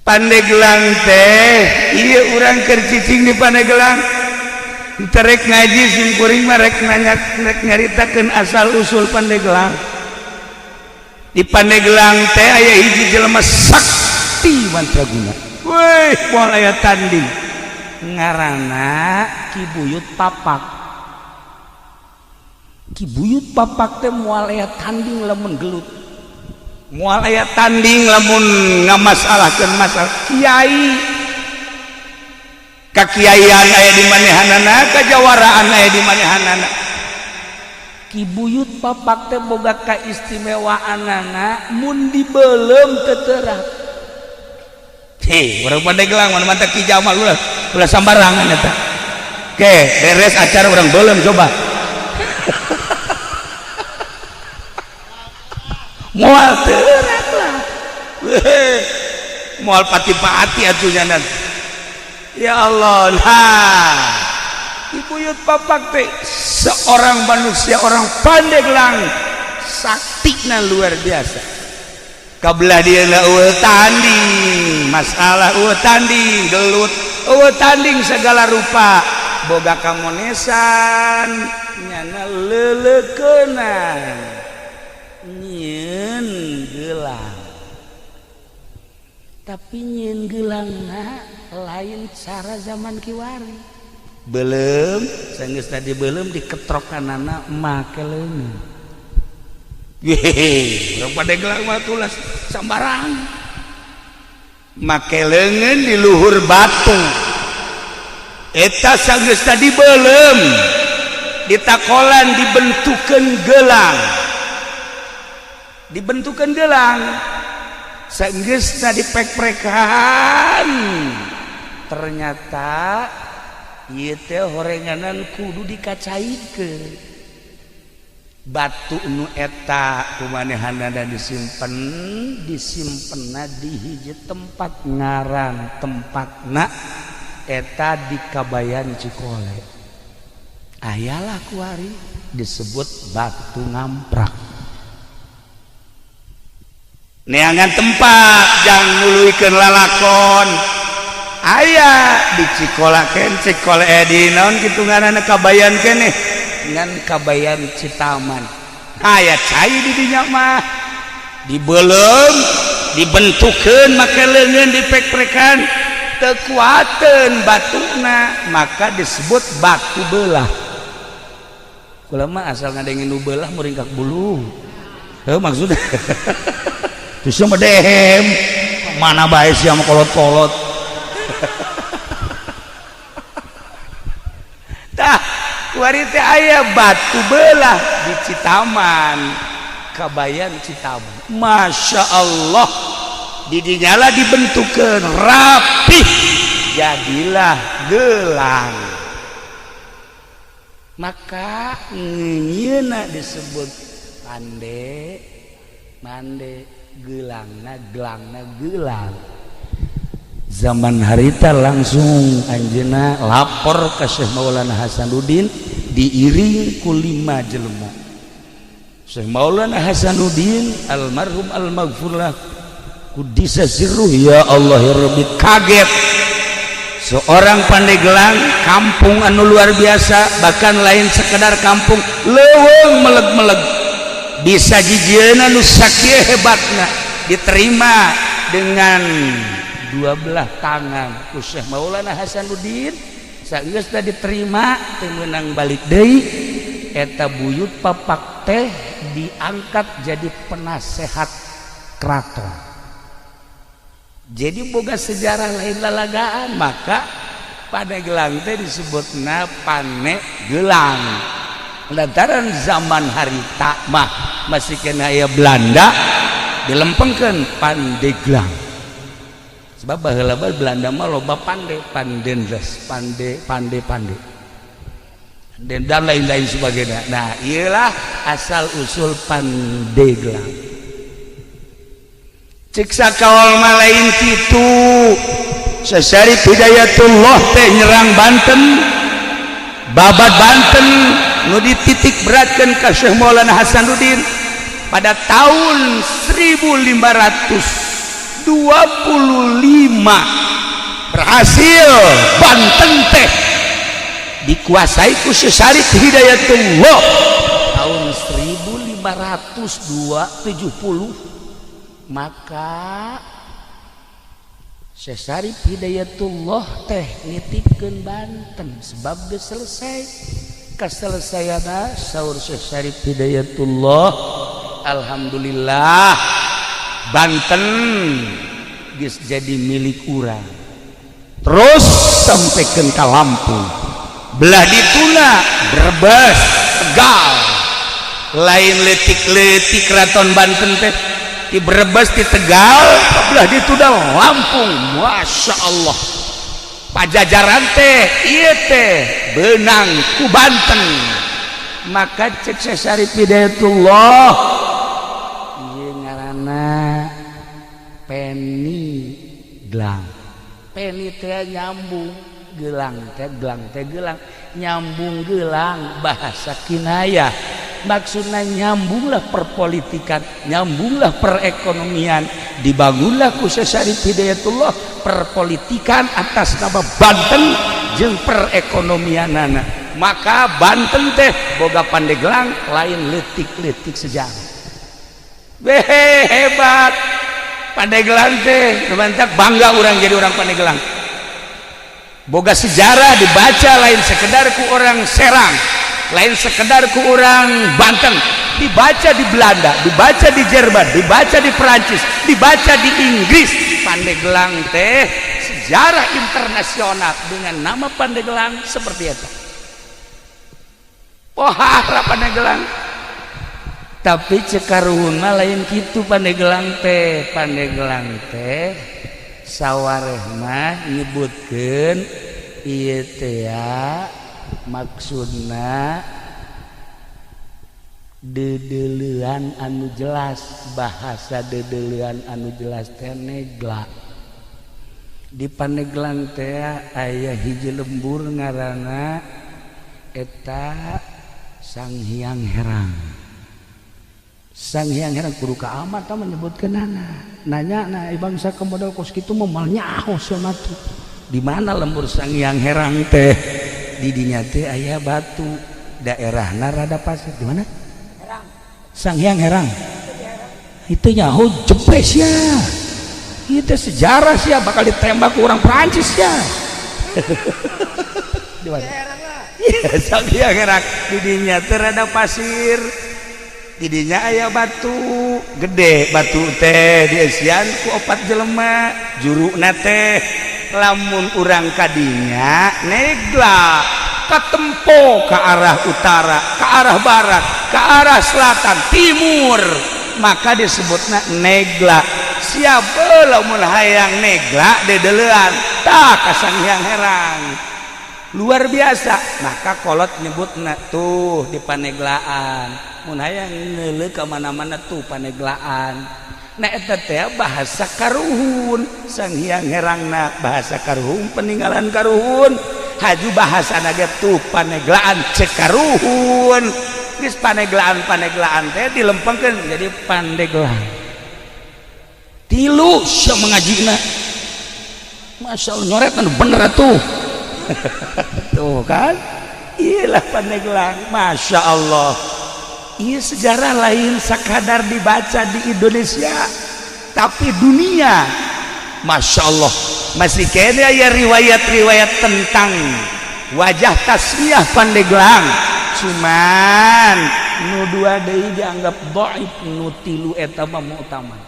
Pandeglang teh iya urang keur cicing di Pandeglang terek ngaji simkuring mah rek nyaritakeun asal usul Pandeglang. Di Pandeglang teh aya hiji jelema sakti mantraguna. Weh, moal aya tanding. Ngaranna Ki Buyut Papak. Ki Buyut Papak teh moal aya tanding lamun gelut. Moal aya tanding lamun ngamasalahkeun masalah kiai. Kakiaian aya di manehanana, kajawaraan aya di manehanana. Ki Buyut Papak teh boga kaistimewaanana mun dibeulem teu teurat. Heh, urang Pandeglang mana mantap Ki Jamal ulah sambarangan eta. Oke, beres acara urang beulem coba. Moal teurat lah. Moal pati-pati atunya nanti. Ya Allah, nah Ki Buyut Papak teh seorang manusia, orang Pandeglang saktina luar biasa. Kabelah dia na tanding masalah, tanding gelut, tanding segala rupa, boga kamonesan nyana leleukeunna nyieun gelang. Tapi nyieun geulangna lain cara zaman kiwari. Belum sanggeus tadi belum diketrokanana make leungeun. Yehe, urang Pandeglang mah tulas sambarang. Make leungeun di luhur batu. Eta sanggeus tadi belum ditakolan dibentukeun gelang. Dibentukeun gelang. Sanggeus tadi pek-prekan. Ternyata ieu teh horenganan kudu dikacaikeun. Batu nu eta kumanehanana disimpenna di hiji tempat ngaran tempatna eta di Kabayan Cikole. Ayalah kuari disebut Batu Ngamprak. Neangan tempat jangan nguluikeun lalakon. Aya di Cikolaken Cikole di naon kitu ngaranna Kabayan keneh ngan Kabayan Citaman. Aya cai di dinya mah dibeulem dibentukeun make leungeun dipek-pekan teu kuateun batuna maka disebut batu beulah. Kula mah asal ngadengin nu beulah muringkak bulu. Heuh maksudna terus mah dehem mana bae sia mah kolot-kolot. Tah kuari teh aya batu beulah di Citaman Kabayan Citaman. Masya Allah di dinyala dibentukeun rapih jadilah gelang. Maka nyieuna disebut pande mande gelangna gelang. Zaman harita langsung anjeunna lapor ka Syekh Maulana Hasanuddin diiring ku 5 jelema. Syekh Maulana Hasanuddin almarhum almaghfurlah kuddisa sirruh ya Allah ya Rabbi kaget. Seorang Pandeglang kampung anu luar biasa, bahkan lain sekedar kampung leuweung meleg-meleg bisa jijieun anu sakieu hebatna diterima dengan 12 tangan ku Syekh Maulana Hasanuddin. Sageus teh diterima teh meunang balik deui eta Buyut Papak teh diangkat jadi penasehat keraton. Jadi boga sejarah lain lalagaan, maka Pandeglang teh disebutna Panegelang. Lantaran zaman harita mah masih kena aya Belanda dilempengkeun Pandeglang. Sebab baheula Belanda mah loba Pandendas, pande dan lain-lain sebagainya. Nah, iyalah asal usul Pandeglang. Cik sakawal mah lain kitu. Sasari Hidayatullah teh nyerang Banten, babat Banten nu dititik beratkeun ka Syekh Maulana Hasanuddin pada tahun 1512 berhasil Banten teh dikuasai ku Syekh Hidayatullah tahun 1570. Maka Syekh Hidayatullah teh nitipkeun Banten sebab geus selesai. Kaselesaiana saur Syekh Hidayatullah, alhamdulillah Banten geus jadi milik urang. Terus sampaikan ke Lampung, belah dituna Brebes, Tegal, lain letik-letik keraton Banten teh di Brebes di Tegal, belah dituna Lampung. Masya Allah, Pajajaran teh ieu teh beunang ku Banten. Maka cek Syekh Hidayatullah ieu ngaranna Peni Gelang. Peni teh nyambung, gelang teh gelang nyambung gelang, bahasa kinayah. Maksudnya nyambunglah perpolitikan, nyambunglah perekonomian, dibangunlah ku Syekh Hidayatullah perpolitikan atas nama Banten jeung perekonomianana. Maka Banten teh boga Pandeglang lain letik-letik sejarah. Hebat Pandeglang teh, bantak bangga orang jadi orang Pandeglang. Boga sejarah dibaca lain sekedar ku orang Serang, lain sekedar ku orang Banten, dibaca di Belanda, dibaca di Jerman, dibaca di Perancis, dibaca di Inggris. Pandeglang teh sejarah internasional dengan nama Pandeglang seperti itu. Wah, Pandeglang. Tapi cekaruhuna lain kitu Pandeglang teh. Pandeglang teh sawarehna nyebutkeun ieu teh maksudna dedeleuan anu jelas. Bahasa dedeleuan anu jelas teh negla. Di Pandeglang teh aya hiji lembur ngaranna eta Sang Hyang Herang. Sang Hyang Herang kudu ka amat menyebutkeun nanya bangsa kemodal kos kitu momal nyaho samatu. Di mana lembur Sang Hyang Herang teh? Di dinya teh aya batu, daerahna rada pasir. Di mana? Herang. Sang Hyang Herang. Itu nyaho jepres ya. Itu sejarah sih bakal ditembak ke orang Prancis ya. Di mana? Ya, Sang Hyang Herang. Di dinya teh rada pasir. Didinya aya batu gede, batu teh diesian ku 4 jelema, juruna teh lamun urang kadinya negla katempo ke arah utara, ke arah barat, ke arah selatan, timur, maka disebutna negla. Siapa lamun hayang negla dedeleuan tah ka Sang Hyang Herang. Luar biasa. Maka kolot nyebutna tuh di Paneglaan. Mun hayang ngeuleuh ka mana-mana tuh Paneglaan. Nah eta teh bahasa karuhun. Sang Hyang Herangna bahasa karuhun, peninggalan karuhun. Haju bahasana ge tuh Paneglaan cekaruhun. Geus Paneglaan teh dilempengkeun jadi Pandeglang. Tilu sia mangajina. Masyaallah nyoret anu bener atuh. Tuh kan, iyalah Pandeglang, masya Allah. Iya sejarah lain sekadar dibaca di Indonesia, tapi dunia, masya Allah, masih kayaknya ya riwayat-riwayat tentang wajah tasmiyah Pandeglang. Cuman nu dua deui dianggap dhaif, nu tilu eta mah mu'tamad.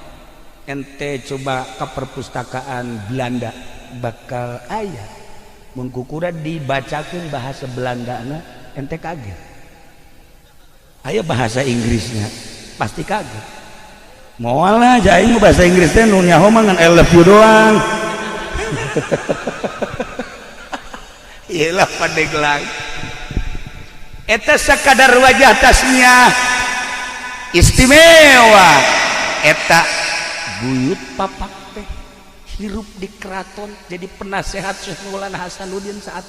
Ente coba ke perpustakaan Belanda bakal aya. Mun kukura dibacakeun bahasa Belandana ente kaget. Aya bahasa Inggrisnya pasti kaget. Moal aja aing bahasa Inggris teh nu nyaho mah ngan I love you doang. Iyalah Pandeglang. Eta sakadar wajah tasmiyah istimewa. Eta buyut papak teh hirup di keraton jadi penasehat Syekh Maulana Hasanuddin saat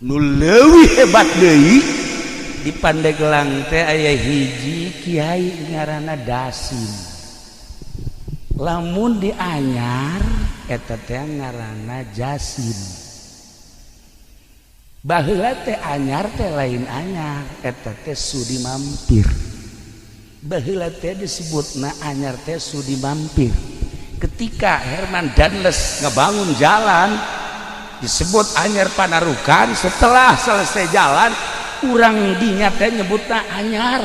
nu leuwih hebat deui di Pandeglang teh aya hiji kiai ngaranna Dasim. lamun di anyar eta teh ngaranna jasim. Baheula teh anyar teh lain anyar, eta teh sudi mampir. Baheula teh disebutna anyar teh sudi mampir. Ketika Herman Danles ngebangun jalan disebut anyar Panarukan, setelah selesai jalan urang dinya teh nyebutna anyar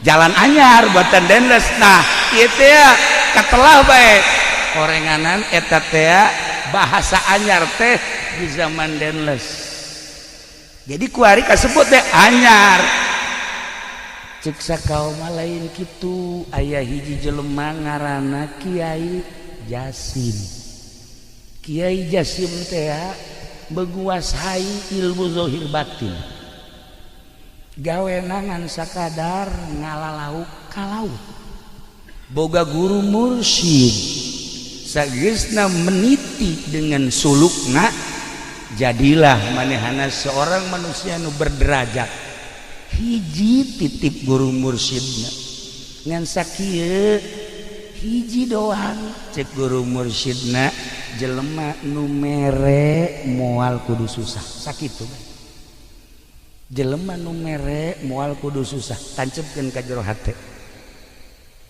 jalan anyar buatan Danles. Nah ieu teh katelah bae korenganan eta teh bahasa anyar teh di zaman Danles. Jadi kuari kasebut teh anyar. Cek sakaoma lain kitu, aya hiji jelema ngaranna Kiai Jasim. Kiai Jasim teh menguasai ilmu zahir batin. Gaweana ngan sakadar ngalalauk ka laut. Boga guru mursyid. Sageusna meniti dengan sulukna, jadilah manehana seorang manusia nu berderajat. Hiji titip guru mursyidna ngan sakieu hiji doang cek guru mursyidna, jelema nu mere moal kudu susah sakitu. Jelema nu mere moal kudu susah tancepkeun ka jero hate,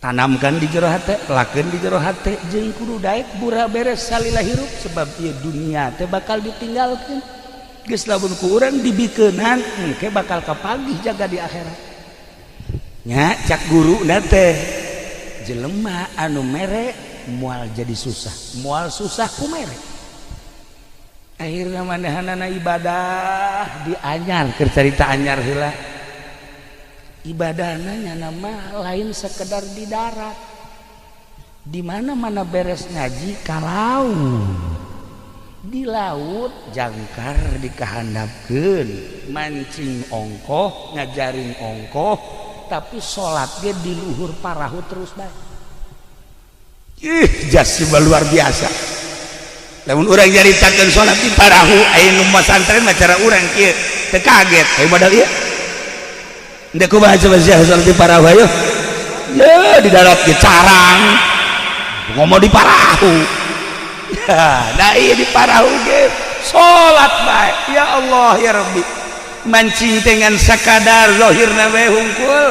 tanamkan di jero hate, lakeun di jero hate, jeung kudu daek bura beres salila hirup sebab ieu dunia teh bakal ditinggalkeun. Geus lamun ku urang dibikeunan engke bakal kapagih jaga di akhirat. Nya cak guru na teh jelema anu mere moal jadi susah, moal susah ku mere. Akhirna manehanana ibadah di anyar, keur carita anyar heula. Ibadahna nya nama lain sekedar di darat. Di mana-mana beres ngaji ka laut. Di laut jangkar dikahandapkeun, mancing ongkoh, ngajarin ongkoh, tapi sholat ge di luhur parahu terus bae. Jasim luar biasa. Lamun urang nyaritakeun sholat di parahu aya nu masantren mah cara urang kieu teu kaget aya modal ieu. Endek kumaha coba sholat di parahu ayo. Ya di darat ge carang. Ngomong di parahu. Nah iya di parahu ge salat bae. Ya Allah ya Rabbi, mancing dengan sakadar zahirna we hungkul,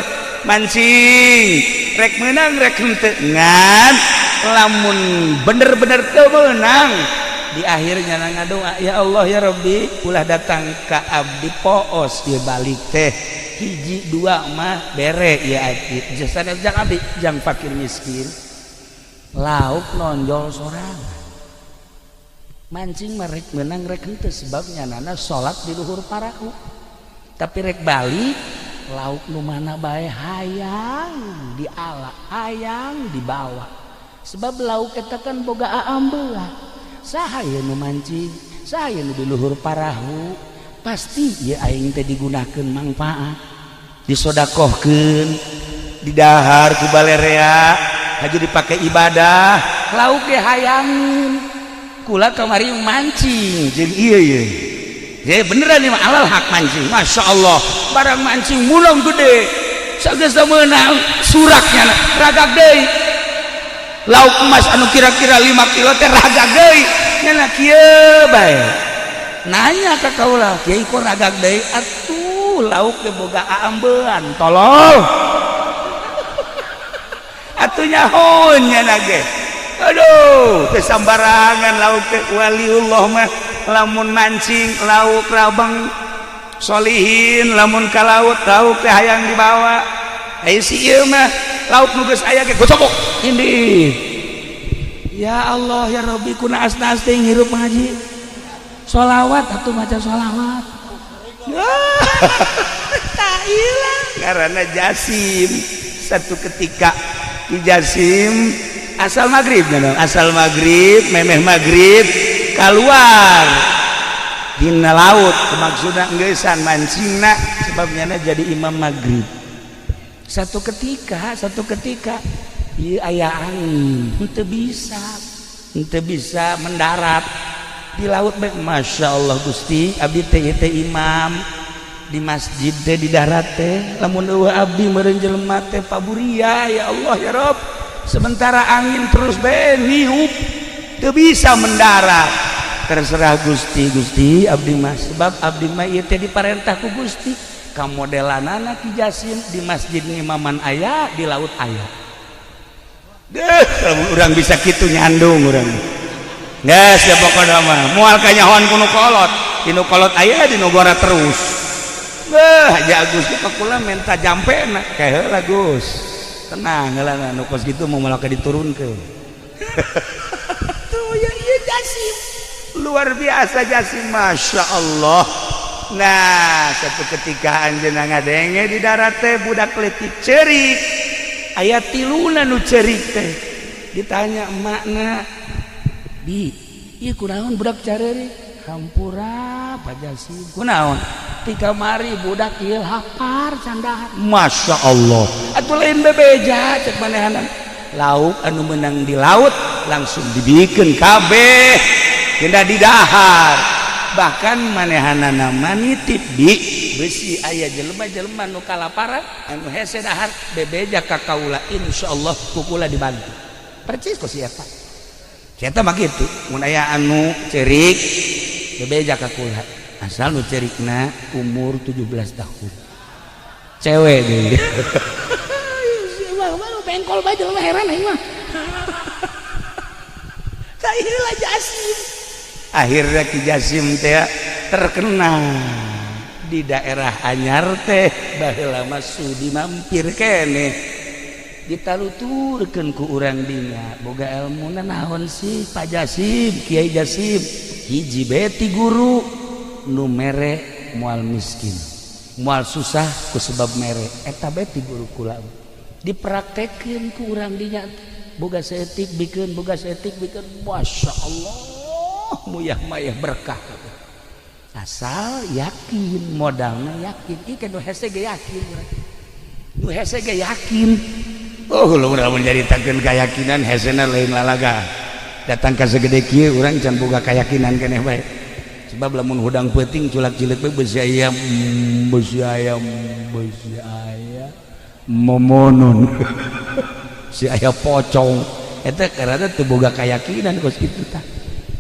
mancing rek meunang rek henteu ngan lamun bener-bener teu meunang di akhirnya ngadoa, ya Allah ya Rabbi, ulah datang ka abdi poos ieu balik teh hiji dua mah bere ya abdi jasana jang abdi jang fakir miskin lauk nonjol sorangan. Mancing merek menang rek henteu sebabnya nana salat di luhur parahu. Tapi rek balik lauk nu mana bae hayang diala, hayang dibawa. Sebab lauk eta kan boga aambeula. Saha ieu nu mancing, saha ieu nu di luhur parahu, pasti ieu aing teh digunakeun mangpaat. Disodakohkeun, didahar ku balerea, haju dipake ibadah, lauk ge hayangin. Kula kamari mancing jeung ieu ya beneran ieu mah alal hak mancing, masya Allah barang mancing mulung gede sageus meunang suraknya ragag deui lauk emas anu kira-kira 5 kilo teh ragag deui nya kieu bae nanya ka kaula kieu kok ragag deui atuh lauk teh boga aambean tolol atuh nyahoun nya nage. Aduh, kesambarangan lauk teh waliullah mah lamun mancing lauk rabang solihin lamun ka laut lauk teh hayang dibawa. Ai si ieu mah lauk nu geus aya ge gocok indih. Ya Allah ya Rabbi kunaas-naas teh ngirup ngaji. Sholawat atuh maca sholawat. Tak ilang karena Jasim. Satu ketika di Jasim asal maghrib memeh maghrib keluar dina laut maksudna geussan mancingna sebabnya jadi imam maghrib. Satu ketika ieu aya angin henteu bisa mendarat di laut bae. Masya Allah Gusti abdi teh imam di masjid teh di darat teh lamun eueuh abdi meureun jelema teh paburia ya Allah ya Rabb sementara angin terus niup teu bisa mendarat. Terserah Gusti abdi mah sebab abdi mah ieu teh diparentah ku Gusti kamodelanana Ki Jasim di masjid ngimaman aya di laut aya. Urang bisa kitu nyandung urang. Geus ya pokona mah moal kanyahoan ku nu kolot, di nu kolot aya di nu gora terus. Haja Agus ka kula menta jampena kae heula Gus. Tenang heula nu kos kitu mau malah diturunkeun. Tuh ya ieu Jasim. Luar biasa Jasim, Masya Allah. Nah satu ketika anjeunna ngadenge di darat teh budak leutik ceurik aya tiluna nu ceurik teh ditanya emakna bi ieu kunaon budak careurik hampura Pak Jasim kunaon ti kamari budak ieu lapar candahan. Masya Allah atuh lain bebeja cek manehanna lauk anu menang di laut langsung dibikeun kabeh kena di dahar bahkan manehanana manitip di besi aya jelema-jelema nu kalaparan anu hese dahar bebeja ka kaula insyaallah kukula dibantu percis ku si eta mah kitu mun aya anu cerik bebeja ka kula asal nu cerikna umur 17 tahun cewek deui mah bengkol bae jelema heran aing mah sahilah Jasim. Akhirnya Ki Jasim teh terkenal di daerah anyar teh baheula mah sudi mampir keneh ditaluturkeun ku urang dinya boga elmuna naon sih Pak Jasim Kiai Jasim hiji beti guru nu mere moal miskin moal susah ku sebab mere eta beti guru kula dipraktekeun ku urang dinya boga saeutik bikeun Masya Allah muyah mayah berkah asal yakin modalnya yakin ikan nu hese ge yakin oh lu udah menceritakeun keyakinan hesena lain lalaga datang ka segede kieu urang can boga keyakinan keneh bae sebab lamun hudang peuting culak cileuk bae beusi ayam momonun si aya pocong eta karana teu boga keyakinan kos kitu tah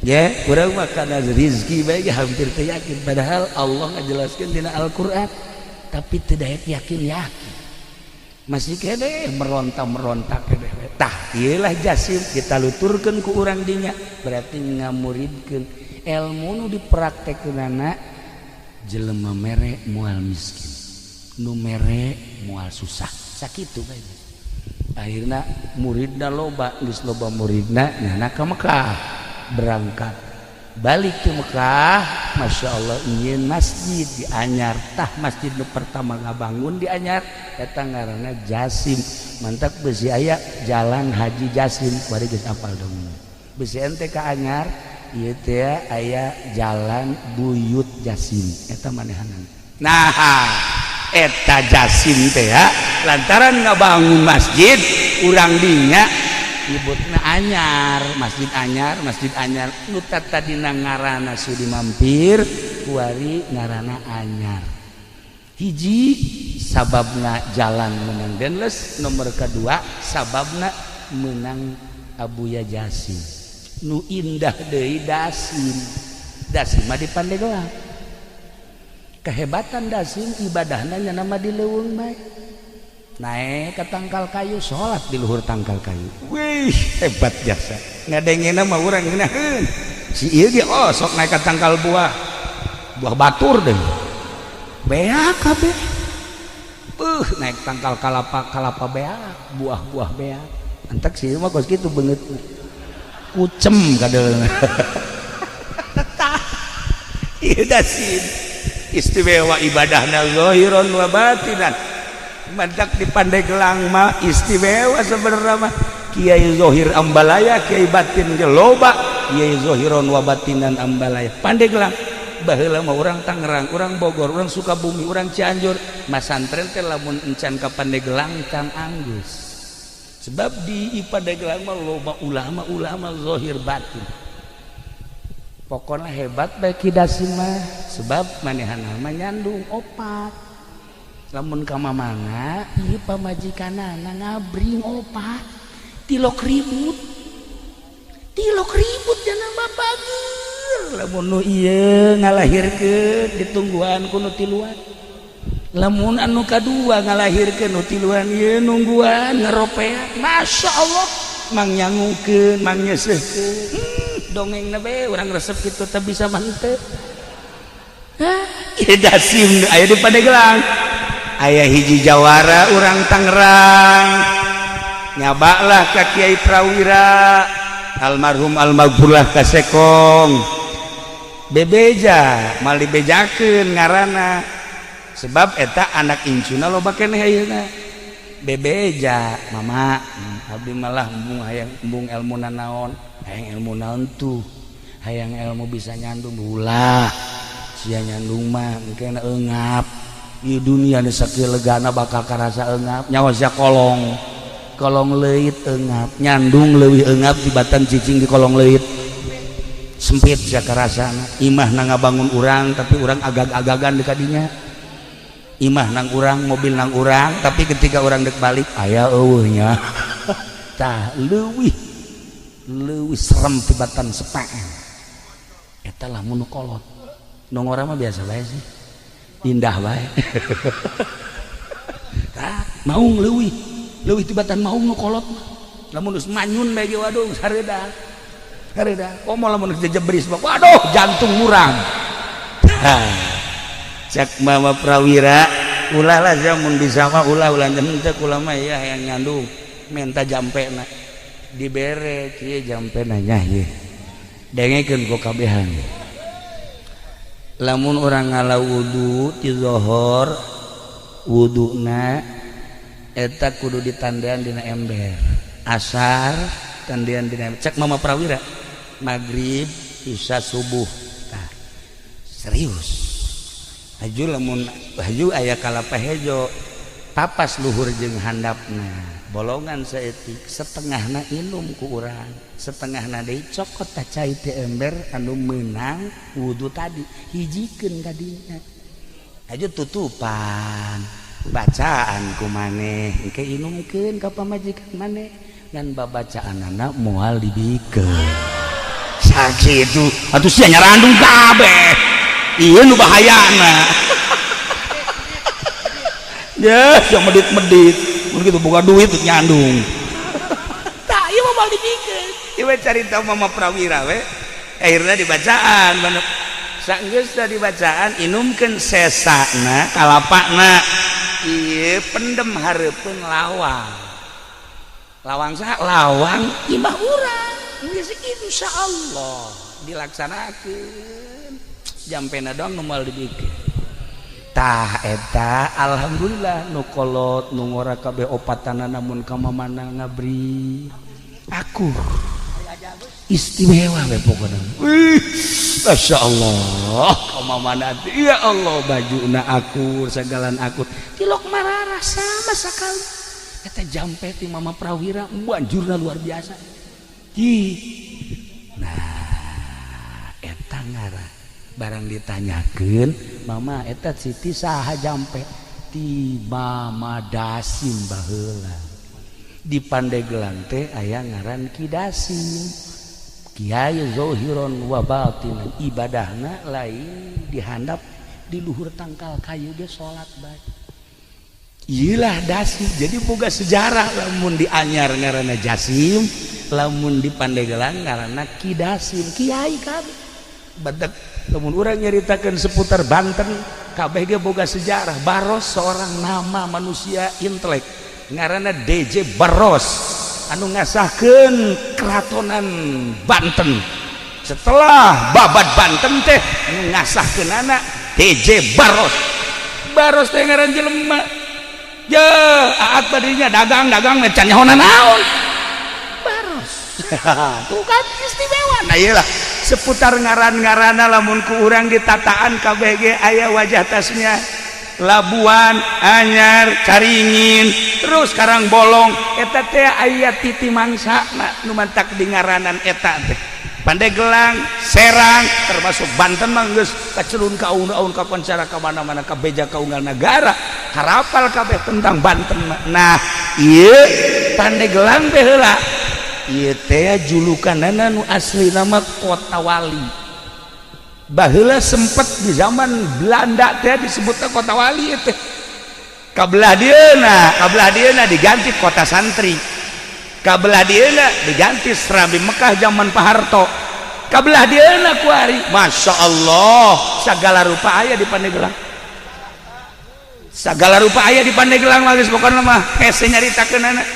ya urang mah kana rezeki bae hampir teu yakin padahal Allah ngajelaskeun dina Al-Qur'an tapi teu daek yakin masih kene meronta kene tah ieu lah Jasim ditaluturkeun ku urang dinya berarti ngamuridkeun ilmu nu dipraktekeunana jelema mere moal miskin nu mere moal susah sakitu bae akhirna muridna loba geus loba muridna nyana ka Mekah berangkat balik ke Mekah Masya Allah ingin masjid di Anyar tah masjid nu pertama ngabangun di Anyar eta ngaranna Jasim mantap besi aya jalan Haji Jasim bari geus apal dong besi ente ka Anyar ieu teh aya jalan Buyut Jasim eta manehanna nah eta Jasim teh ya lantaran ngabangun masjid urang dinya ibutna anyar masjid anyar nu tadina ngaranna sudi mampir kuari ngaranna anyar hiji sababna jalan menang denles nomor kedua sababna menang Abuya Jasim nu indah deui Dasim mah di Pandeglang kehebatan Dasim ibadahna nya nama di leuweung bae naik ke tangkal kayu sholat di luhur tangkal kayu wih hebat jasa ngadengena mah urang ngeunaheun si ieu ge sok naik ke tangkal buah batur deh beak kabeh naik tangkal kalapa beak buah beak entek si mah kos kitu beungeut kucem kadeulna ieu Dasim istimewa ibadahna zahiran wa batinan mantak di Pandeglang mah istimewa sebenarnya mah Kiai Zohir Ambalaya Kiai Batin ge loba Kiai Zohiron wa Batinan Ambalaya Pandeglang baheula mah urang Tangerang urang Bogor urang Sukabumi urang Cianjur masantren teh lamun encan ka Pandeglang can anggus sebab di Pandeglang mah loba ulama Zohir Batin pokona hebat bae Ki Dasim mah sebab manehana mah nyandung opat lamun ka mamana ieu pamajikanana ngabring opat tilok ribut jangan babager lamun nu ieu ngalahirkeun ditungguan ku nu tiluan lamun anu kadua ngalahirkeun nu tiluan ieu nungguan ngaropean masyaallah mang nyangukeun mang nyeseuhkeun dongengna be urang resep kitu teh bisa manteu ieu dasim aya di Pandeglang aya hiji jawara urang Tangerang nyabalah ka Kiai Prawira almarhum almaghfurlah kasekong bebeja mali bejakeun ngaranna sebab eta anak incuna loba keneh ayeuna bebeja mama abdi malah embung ilmu naon hayang ilmu naon tuh hayang ilmu bisa nyandung ulah sia nyandung mah engke eungap di dunia nu sakieu legana bakal karasa eungap nyawa sia kolong leuit eungap nyandung leuwih eungap tibatan cicing di kolong leuit sempit sia karasana imah nang ngabangun urang tapi urang agag-agagan di kadinya imah nang urang mobil nang urang tapi ketika urang dek balik aya eueuhnya tah leuwih serem tibatan sepaan eta lamun nu kolot nu ngora mah biasa bae sih indah bae tah maung leuwih tibatan maung nu kolot lamun geus manyun bae waduh hareuda komo lamun geus jebris waduh jantung murang cek Mama Prawira ulah lah mun bisa mah ulah teh kula mah ya hayang nyandung menta jampena dibere kieu jampena nya ieu dengekeun ku kabehan lamun urang ngala wudu ti zuhur wuduna eta kudu ditandean dina ember asar tandean dina ember cek Mama Prawira maghrib isya subuh tah serius haju aya kalapa hejo papas luhur jeung handapna bolongan saeutik setengahna inum ku urang setengahna deui cokot tah cai ti ember anu meunang wudu tadi hijikeun ka dinya haju tutupan bacaan ku maneh engke inumkeun ka pamajikan maneh ngan babacaanana moal dibikeun sakitu atuh sia nyarandung kabeh iya nu bahayana ya yang medit-medit mun kitu boga duit teu nyandung tah ieu mah bal dipikeun ieu carita Mama Prawira we akhirna dibacaan saenggeus teh dibacaan inumkeun sesana kalapana ieu pendem hareupeun lawang saha lawang imah urang geus insyaallah dilaksanakeun jampena doang nu moal dibikeun tah eta alhamdulillah nu kolot nu ngora kabeh opatanana namun ka mamana ngabri akur istimewa we pokona masyaallah ka mamana ya Allah bajuna akur sagalan akur tilok marara sama sakali eta jampe ti Mama Prawira banjurna luar biasa nah eta ngara barang ditanyakeun mama eta Siti saha jampe ti Mama Dasim baheula di Pandeglang teh aya ngaran Ki Dasim Kiai zahiron wa batinan ibadahna lain dihandap di luhur tangkal kayu ge salat bae iyalah Dasim jadi boga sejarah lamun di Anyar ngaranna Jasim lamun di Pandeglang ngaranna Ki Dasim kiai kabeh badak lamun urang nyaritakeun seputar Banten kabeh ge boga sejarah Baros seorang nama manusia intelek ngaranna DJ Baros anu ngasahkeun keratonan Banten setelah babat Banten teh ngasahkeunana DJ Baros teh ngaran jelema ya aat badinya dagang can nyahonan naon Baros tuh kan istimewa nah iyalah seputar ngaran-ngarana lamun ku urang ditataan kabeh ge aya wajah tasnya Labuan, Anyar, Caringin, terus Karangbolong eta teh aya titi mangsana nu mantak di ngaranan eta teh Pandeglang, Serang termasuk Banten mah geus kacelun ka aun-aun kapancara ka mana-mana ka beja ka unggal negara harapal kabeh tentang Banten nah ieu Pandeglang teh heula ieu teh julukanana nu asli nama Kota Wali. Baheula sempet di zaman Belanda teh disebutna Kota Wali teh. Kabelah dieuna diganti Kota Santri. Kabelah dieuna diganti Serambi Mekah zaman Pak Harto. Kabelah dieuna kuari, masya Allah, segala rupa aya di Pandeglang. Segala rupa aya di Pandeglang geus pokona mah hese nyaritakeunana.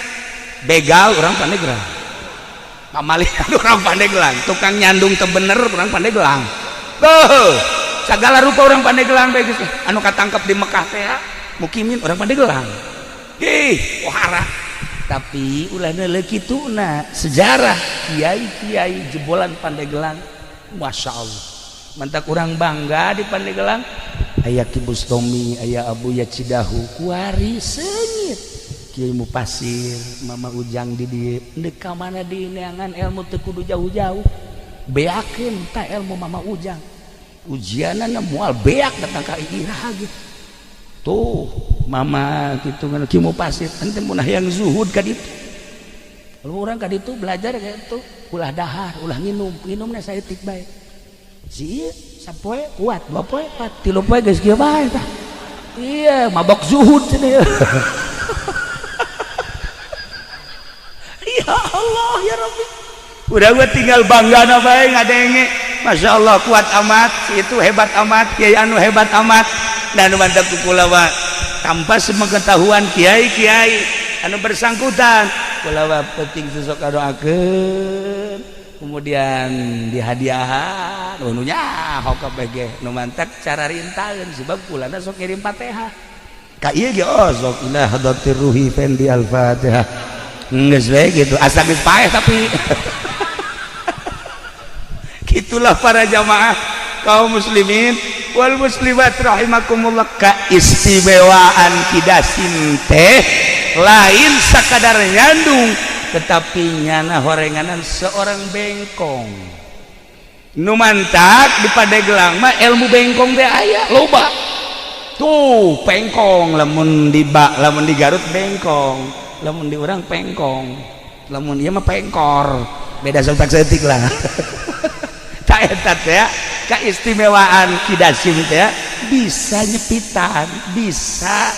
Begal orang Pandeglang. Pamalihan orang Pandeglang, tukang nyandung teu bener orang Pandeglang. Segala rupa orang Pandeglang bae geus anu katangkep di Mekah teh mukimin orang Pandeglang. Wahara. Tapi ulahna leuh kituna sejarah kiai-kiai jebolan Pandeglang, masya Allah. Mantak urang bangga di Pandeglang. Aya Ki Bustomi, aya Abuya Cidahu, kuari seungit. Kiai Mupasir, Mama Ujang di dieu. Deuk ka mana di neangan ilmu teu kudu jauh-jauh. Beakeun ta ilmu Mama Ujang. Ujianana moal beak datang ka Iraha gitu. Tuh Mama gitu kan Ki Mupasir ente munah yang zuhud ka ditu. Kalau orang ka ditu belajar kayak itu, ulah dahar, ulah nginumna saeutik bae. Si sapoe kuat, 2 poe, 4, 3 poe geus kieu bae tah. Iya, mabok zuhud cenah. Ya Allah ya Rabbi. Udah gua tinggal banggana bae ngadenge. Masya Allah kuat amat, si itu hebat amat, kiai anu hebat amat. Dan mantap kula mah tanpa sepengetahuan kiai-kiai anu bersangkutan kula mah penting sok kadoakeun kemudian dihadiahan nu nyaho kabeh ge nu mantap cara rintaeun sebab kulana sok kirim Fatihah ka ieu ge sok ila hadatir ruhi fendi al-Fatihah geus we gitu asa geus paeh tapi gitulah para jamaah kaum muslimin wal muslimat rahimakumullah. Keistimewaan kidasim teh lain sakadar nyandung tetapi nyana horenganan seorang bengkong nu mantap di Pandeglang mah ilmu bengkong teh aya loba tuh pengkong lamun di Garut bengkong lamun di urang pengkong lamun ieu mah pengkor beda sautak-sautik lah. Ta eta teh keistimewaan kidasim teh bisa nyepitan, bisa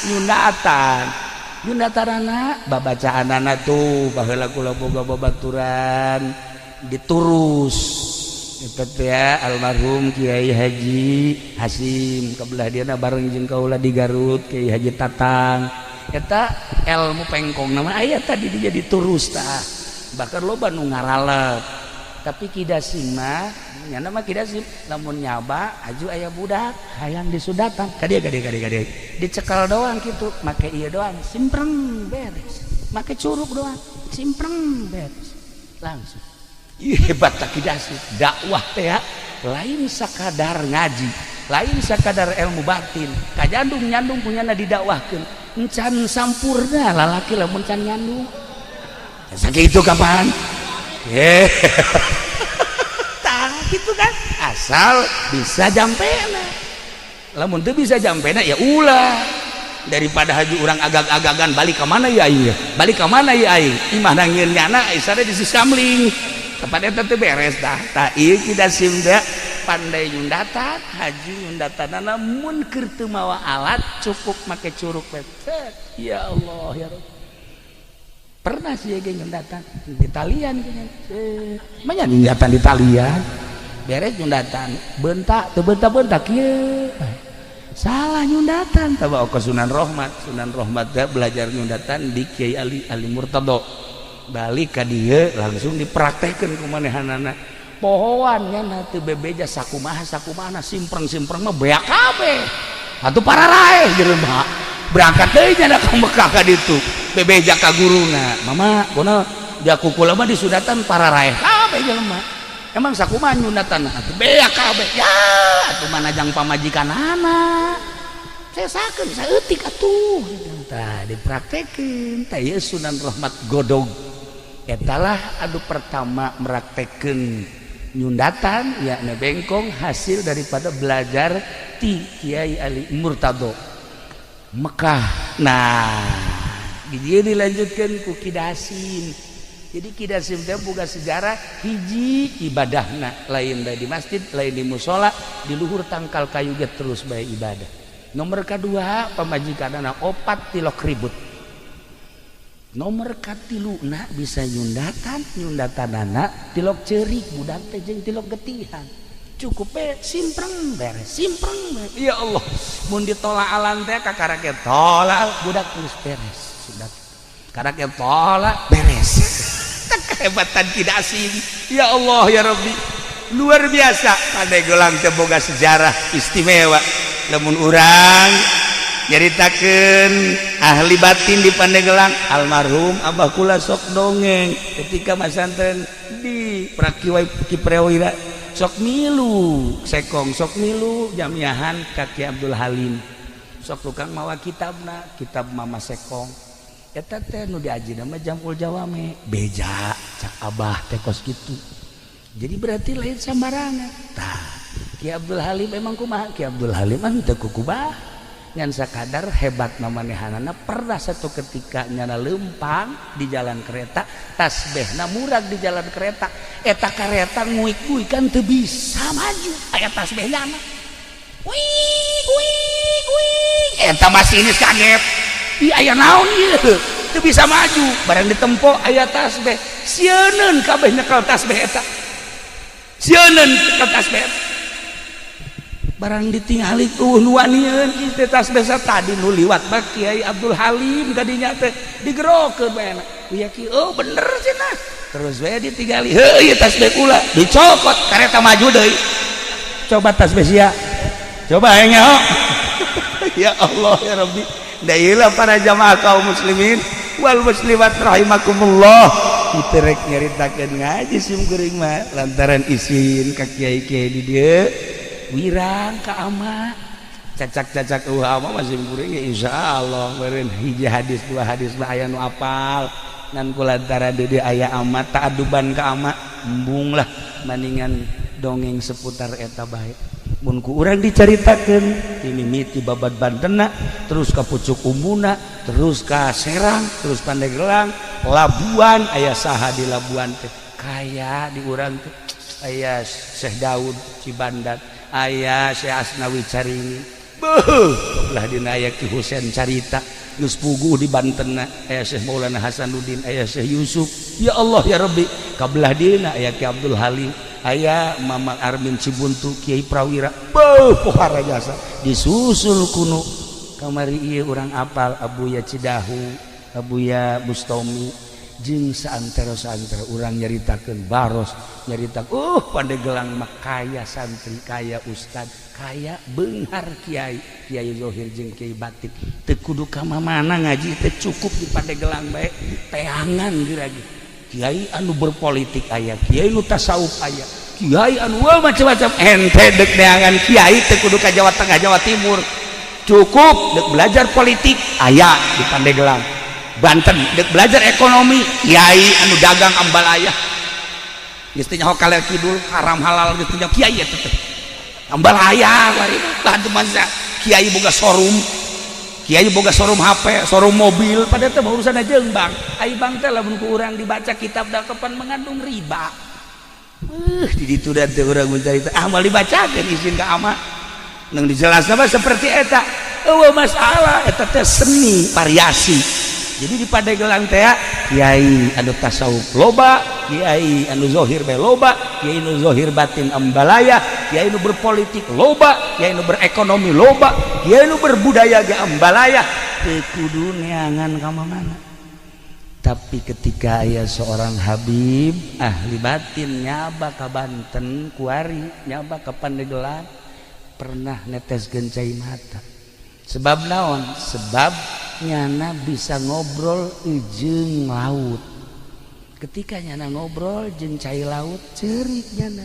nyundatanana babacaanana tuh baheula kula boga babaturan diturus eta teh almarhum Kiai Haji Hasim kabelah diana bareng jeung kaula di Garut Kiai Haji Tatang eta ilmu pengkong nama aya tadi dia diturus tah bahkan loba nu ngaralep tapi kidasim mah nyana mah kidasim lamun nyaba aju aya budak hayang disudatan kadia dicekal doang gitu make ieu doang simpreng beres make curug doang simpreng beres langsung hebat tak kidasim dakwah teh lain sakadar ngaji lain sakadar ilmu batin kajandung nyandung punyana didakwahkeun encan sampurna lalaki lamun can nyandung sakitu kapan gitu kan asal bisa jampena lamun teu bisa jampena ya ulah daripada haji urang agag-agagan balik ke mana ya aing balik ke mana ya aing imah nangieun nyana isare di Sisamling tempat eta teh beres tah ieu kidasim teh pandai nyundatan haji nyundatanana mun keur teu mawa alat cukup make curug pecet ya Allah ya Rabb pernah sih ge nyundatan di talian manya nyundatan di talian beres nyundatan bentak teu bentak kieu salah nyundatan tah bawa ke Sunan Rohmat teh belajar nyundatan di Kiai Ali Murtado balik ka dieu langsung dipraktekkeun ku manehanana pohoan nya teu bebeja sakumaha simpreng mah beak kabeh atuh para raeh jeureum berangkat deui nya ka Mekah ka ditu bebeja ka guruna mama kunaon dia kukula mah disudatan para raeh kabeh jelema emang sakumaha nyundatan atuh beak kabeh ya atuh manajang pamajikanana sesakeun saeutik atuh tah dipraktekeun tah ieu Sunan Rahmat Godog etalah anu pertama meraktekeun nyundatan yakni bengkong hasil daripada belajar ti Kiai Ali Murtado Mekah. Nah dia dilanjutkan ku kidasim Jadi Ki Dasim teh boga sejarah hiji ibadahna lain bae di masjid, lain di musola, di luhur tangkal kayu ge terus bae ibadah. Nomor kedua pamajikanana opat tilok ribut. Nomor katiluna bisa nyundatanana tilok ceurik budak teh jeung tilok getihan. Cukup simpreng beres. Ya Allah, mun ditolaalan teh kakaraket tolak budak geus beres. Sudah kakaraket tolak beres. Kehebatan Ki Dasim. Ya Allah ya Rabbi, luar biasa. Pandeglang teh boga sejarah istimewa. Lamun urang nyaritakeun ahli batin di Pandeglang, almarhum Abah kula sok dongeng ketika masantren di Prakiwai Kiprewira sok milu sekong sok milu jamiahan Kaki Abdul Halim sok tukang mawa kitabna kitab Mama Sekong eta teh nu diajina mah Jamul Jawame beja cak Abah teh kos kitu. Jadi berarti lain sambarangan. Tah Ki Abdul Halim emang kumaha? Ki Abdul Halim mah teu kukubah ngan sakadar hebat mamanehanana pernah satu ketika nyana lempang di jalan kereta tasbehna murag di jalan kereta eta kereta nguik-nguik kan teu bisa maju aya tasbehna mah wih eta masinis kaget ih aya naon ieu teu bisa maju barang ditempo aya tasbeh sieun kabeh nyekel tasbeh eta sieun nyekel tasbeh eta barang ditingali nuanieun ieu tasbeh tadi nu liwat mah Kiai Abdul Halim kadinya teh digerokeun bae ya ki oh bener cenah terus bae ditinggali heuh ieu tasbeh kula dicokot kareta maju deui coba tasbeh sia coba aya nyaho ya Allah ya Rabbi da ieu para jamaah kaum muslimin wal muslimat rahimakumullah kita rek nyaritakeun ngaji sim kuring mah lantaran izin ka kiai-kiai di dieu wirang ka ama cacak-cacak ama masih kuring ya insyaallah meureun hiji hadis dua hadis mah aya nu apal ngan kulantaran deui aya ama taaduban ka ama embung lah mendingan dongeng seputar eta bae mun ku urang dicaritakeun mimiti babad Bantenna terus ka Pucuk Umbuna terus ka Serang terus Pandeglang Labuan aya saha di Labuan teh kaya di urang teh aya Syekh Daud Cibandat aya Syekh Asnawi Caringi beuh belah dina aya Ki Husein Carita geus puguh di Bantenna aya Syekh Maulana Hasanuddin aya Syekh Yusuf ya Allah ya Rabbi kabelah dina aya Ki Abdul Halim aya Mama Armin Cibuntu Kiai Prawira beuh pohara jasa disusul kuno kamari ieu urang apal Abuya Cidahu Abuya Bustomi jeung saantara urang nyaritakeun baros nyaritakeun Pandeglang mah kaya santri kaya ustad kaya beunghar kiai Zohir jeung Kiai Batik teu kudu ka mana ngaji teh cukup di Pandeglang bae teangan lagi kiai anu berpolitik aya kiai nu tasawuf aya kiai anu macam-macam ente dek teangan kiai teu kudu ka Jawa Tengah Jawa Timur cukup dek belajar politik aya di Pandeglang Banten dek belajar ekonomi kiai anu dagang ambal ayah geus teh nyaho kalel kidul haram halal geus teh kiai eta teh ambal ayah bari tah masa kiai boga showroom HP showroom mobil pada teh urusan jeung bang ai bang teh lamun ku urang dibaca kitab dakepan mengandung riba di ditu da teh urang mencari teh ah moal dibacakeun izin ka ama nang dijelasna mah seperti eta eueuh masalah eta teh seni variasi. Jadi di Pandeglang teh kiai anu tasawuf loba, kiai anu zohir bae loba, kiai anu zohir batin ambalaya, kiai anu berpolitik loba, kiai anu berekonomi loba, kiai anu berbudaya ge ambalaya. Teu kudu neangan ka mana. Tapi ketika aya seorang habib ahli batin nyaba ka Banten kuari, nyaba ka Pandeglang pernah neteskeun cai mata. Sebab naon? Sebab nyana bisa ngobrol jeung laut. Ketika nyana ngobrol jeung cai laut ceurik nyana.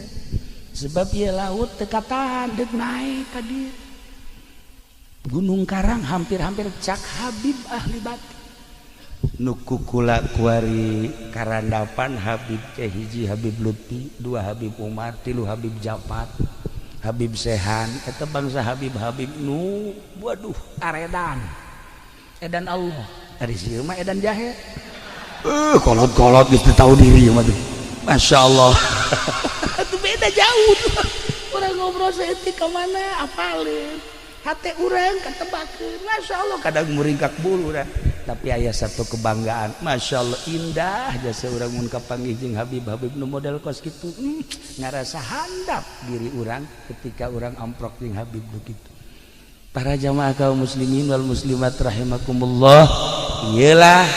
Sebab ieu laut teu katahan deuk naik ka dieu. Gunung Karang hampir-hampir cak habib ahli batin. Nu kukula kuari karandapan habib teh hiji Habib Lutfi, dua Habib Umar, tilu Habib Japat, Habib Sehan, eta bangsa Habib-habib nu waduh aredan. Edan Allah dari sieu mah edan jahe kolot-kolot geus tahu diri mah tuh. Masya Allah. Itu beda jauh tuh. Orang ngobrol seetik ke mana apalin. Hati orang ketebakeun. Masya Allah kadang muringkak bulu urang. Tapi aya satu kebanggaan. Masya Allah indah jasa urang mun kapanggih jeung Habib nu model kos kitu. Ngarasa handap diri urang ketika urang amprok jeung Habib begitu. Para jamaah kaum muslimin wal muslimat rahimakumullah. Iyalah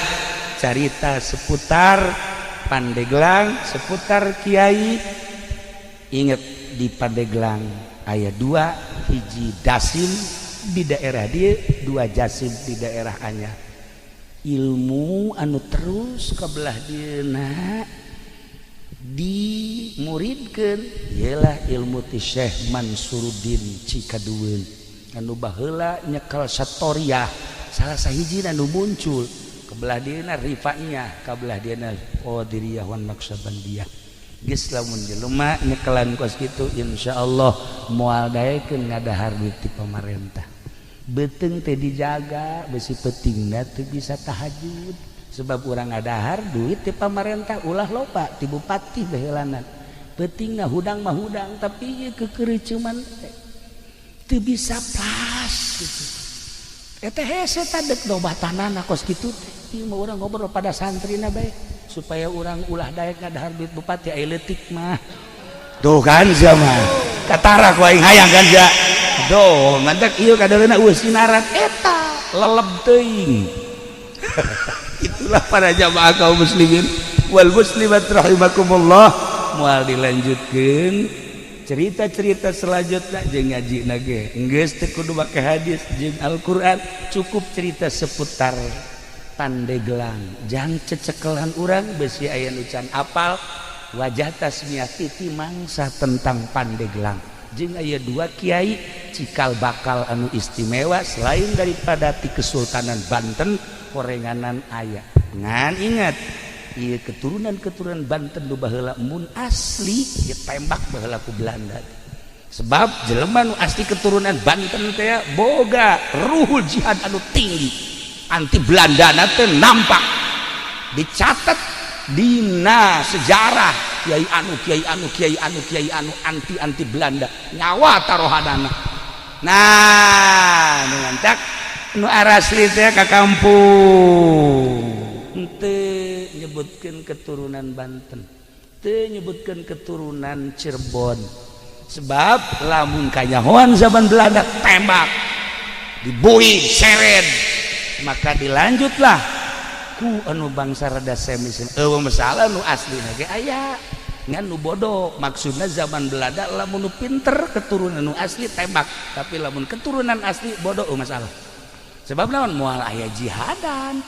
cerita seputar Pandeglang, seputar Kiai. Ingat di Pandeglang aya 2 hiji dasim di daerah dia, 2 jasim di daerah anyar. Ilmu anu terus kabelah dieuna dimuridkeun ialah ilmu ti Syekh Mansuruddin Cikadueun anu baheula nyekel satoriah salah sahiji anu muncul kabelah dieuna Rifaiyah kabelah dieuna Qadiriyah wan Naqsabandiyah. Geus lamun jelema nyekelan kos kitu insyaallah moal daekeun ngadahar duit ti pamarentah. Beuteung teh dijaga besi pentingna teu bisa tahajud sebab urang ngadahar duit ti pamarentah ulah loba ti bupati baheulanan. Pentingna hudang mah hudang tapi ieu kekereucuman teu bisa pas gitu. Eta hese tadek dobatanana kos kitu teh ieu mah urang ngobrol pada santrina bae. Supaya orang ulah daek ngadahar duit bupati aya leutik mah. Tuh kan zaman katara ku aing hayang kan ja. Doh mantak ieu kadaleuna eueuh sinaran eta leleb teuing. Itulah para jamaah kaum muslimin wal muslimat rahimakumullah. Moal dilanjutkeun cerita-cerita selanjutnya jeung ngajina ge. Geus teu kudu make hadis jeung Al-Qur'an, cukup cerita seputar Pandeglang. Jang cecekelan urang besi aya nu can apal wajah tasmiyah titi mangsa tentang Pandeglang. Jeung aya 2 kiai cikal bakal anu istimewa selain daripada ti Kesultanan Banten horenganan aya. Ngan ingat ieu keturunan-keturunan Banten nu baheula mun asli ditembak baheula ku Belanda. Sebab jelema nu asli keturunan Banten teh boga ruhul jihad anu tinggi. Anti Belanda nanti nampak dicatat dina sejarah kiai anu anti Belanda nyawa taruhanana. Nah ngantak nu arasli teh ka kampung henteu nyebutkeun keturunan Banten, teu nyebutkeun keturunan Cirebon. Sebab lamun kanyahoan zaman Belanda tembak dibuih seret maka dilanjutlah ku anu bangsa rada semis masalah nu asli ge aya ngan nu bodoh maksudna zaman Belanda lamun nu pinter keturunan nu asli tembak tapi lamun keturunan asli bodoh masalah. Sebab naon moal aya jihadan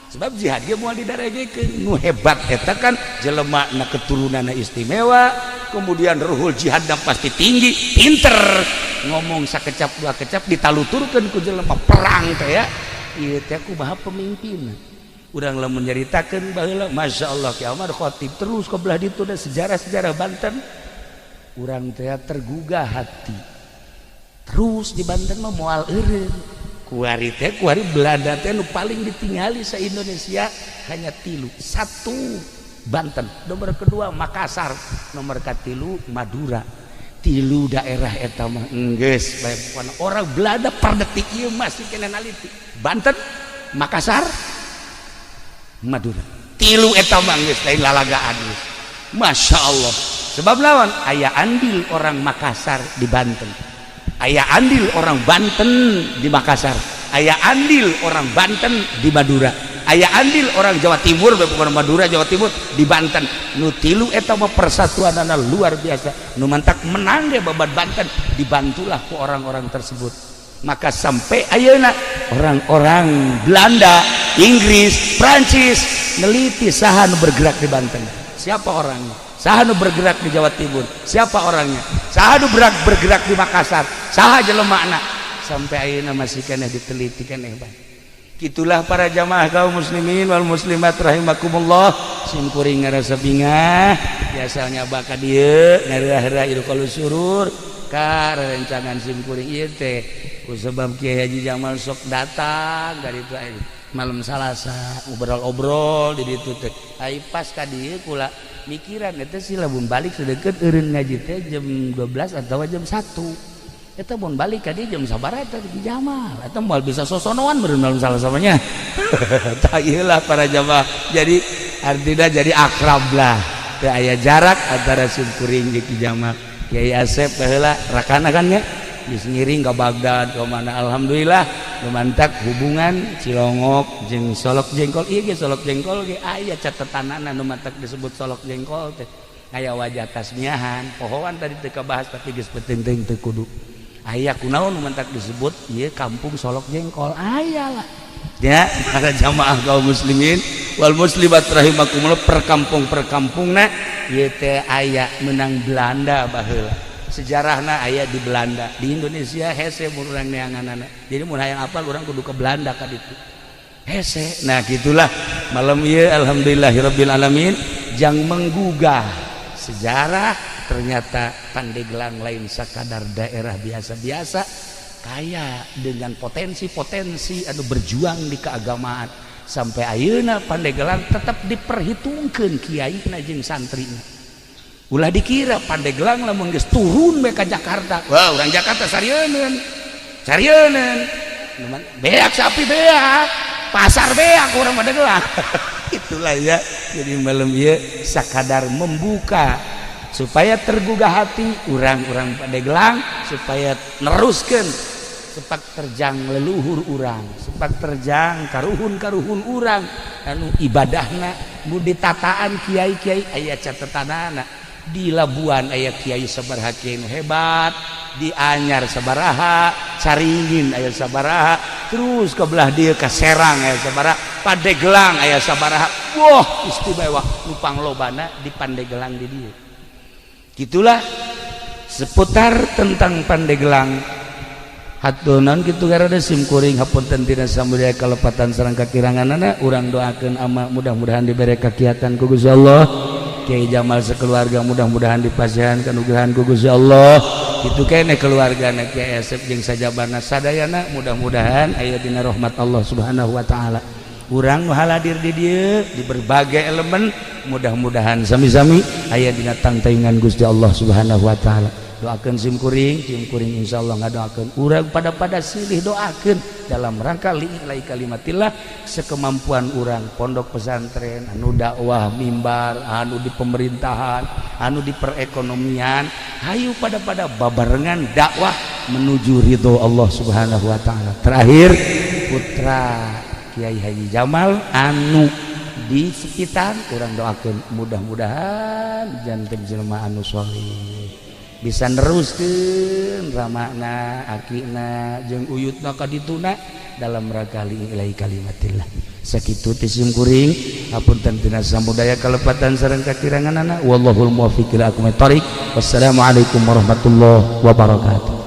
sebab jihad ge moal didarajekeun nu hebat eta kan jelema na keturunanna istimewa kemudian ruhul jihadna pasti tinggi pinter ngomong sakecap dua kecap ditaluturkeun ku jelema perang teh ya. Ieu teh kumaha pemimpin. Urang lamun nyaritakeun baheula masyaallah Ki Ahmad Khatib terus ka belah ditu da sejarah-sejarah Banten. Urang teh tergugah hati. Terus di Banten mah moal eureun. Kuari teh kuari Belanda teh nu paling ditingali sa Indonesia hanya 3. 1 Banten, nomor kedua Makassar, nomor katilu Madura. 3 daerah eta mah geus bae orang Belanda per detik ieu masih kena naliti. Banten, Makassar, Madura. 3 eta mah geus lain lalagaan geus. Masya Allah. Sebab lawan aya andil orang Makassar di Banten. Aya andil orang Banten di Makassar. Aya andil orang Banten di Madura. Aya andil orang Jawa Timur bukan Madura Jawa Timur di Banten. Nu 3 eta mah persatuanana luar biasa. Nu mantak menang ge babat Banten dibantulah ku orang-orang tersebut. Maka sampai ayeuna orang-orang Belanda, Inggris, Prancis neliti saha nu bergerak di Banten. Siapa orangnya? Saha nu bergerak di Jawa Timur? Siapa orangnya? Saha nu bergerak di Makassar? Saha jelemana? Sampai ayeuna masih keneh diteliti keneh bae. Itulah para jamaah kaum muslimin wal muslimat rahimakumullah. Sim kuring ngarasa bingah biasanya baka dieu ngarah-rah ieu kalau surur ka rencangan sim kuring ieu teh ku sebab Kiai Haji Jamal sok datang dari itu malam Salasa ngobrol-obrol di ditu teh ai pas ka dieu kula mikiran eta si lamun balik sedeket eureun ngaji teh jam 12 atau jam 1 eta mun balik ka dieu jam sabaraha eta di Jamal eta moal bisa sosonoan meureun malam Salasa mah nya tah ieu lah para jamaah jadi artinya jadi akrab lah teu aya jarak antara simkuring jeung Ki Jamal Kiai Asep baheula rakana kan nya geus ngiring ka Baghdad ka mana alhamdulillah lumantak hubungan Cilongok jeung Solok Jengkol ieu ge Solok Jengkol ge aya catetanana nu mantak disebut Solok Jengkol teh aya wajah tasmiahan pohoan tadi teu kabahas tapi geus penting teu kudu aya kunaon nu mantak disebut ieu kampung Solok Jengkol aya lah ya para jamaah kaum muslimin wal muslimat rahimakumullah perkampung-perkampungna ieu teh aya menang Belanda baheula sejarahna aya di Belanda di Indonesia hese mun urang neanganana jadi mun hayang apal urang kudu ke Belanda ka ditu hese nah gitulah malam ieu alhamdulillahirabbil alamin jang menggugah sejarah ternyata Pandeglang lain sakadar daerah biasa-biasa kaya dengan potensi-potensi anu berjuang di keagamaan sampai ayeuna Pandeglang tetap diperhitungkeun kiaina jeung santrina ulah dikira Pandeglang lamun geus turun we ka Jakarta wah urang Jakarta sarieun beak sapi beak pasar beak urang Pandeglang itulah ya jadi malam ieu sakadar membuka supaya tergugah hati urang-urang Pandeglang supaya neruskeun sepak terjang leluhur urang sepak terjang karuhun-karuhun urang anu ibadahna nu ditataan kiai-kiai aya catetanana di Labuan aya kiai sabaraha kiai nu hebat di Anyar sabaraha Caringin aya sabaraha terus ke belah dieu ka Serang aya sabaraha Pandeglang aya sabaraha wah istimewa nu panglobana di Pandeglang di dieu gitulah seputar tentang Pandeglang hatunan kitu garada simkuring hapunten tina samudaya kalepatan sareng kakiranganana urang doakeun ama mudah-mudahan dibere kakiatan ku Gusti Allah Kiai Jamal sekeluarga mudah-mudahan dipasihan kanugrahan ku Gusti Allah kitu kene keluargana Kiai Asep jeung sajabana sadayana mudah-mudahan aya dina rahmat Allah Subhanahu wa taala urang nu haladir di dieu di berbagai elemen mudah-mudahan sami-sami aya dina tantaingan Gusti Allah Subhanahu wa taala doakeun simkuring insyaallah ngadoakeun urang pada silih doakeun dalam rangka lillahi kalimatillah sekemampuan urang pondok pesantren anu dakwah mimbar anu di pemerintahan anu di perekonomian hayu pada babarengan dakwah menuju ridho Allah Subhanahu wa taala terakhir putra Kiai Haji Jamal anu di sekitar urang doakeun mudah-mudahan janten jelema anu sholih bisa neruskeun ramana akina jeung uyutna ka dituna dalam rangka lillahi kalimatillah sakitu ti simkuring hapunten tina samudaya kalepatan sareng kakiranganana wallahul muwaffiq ila aqwamit thoriq wassalamualaikum warahmatullahi wabarakatuh.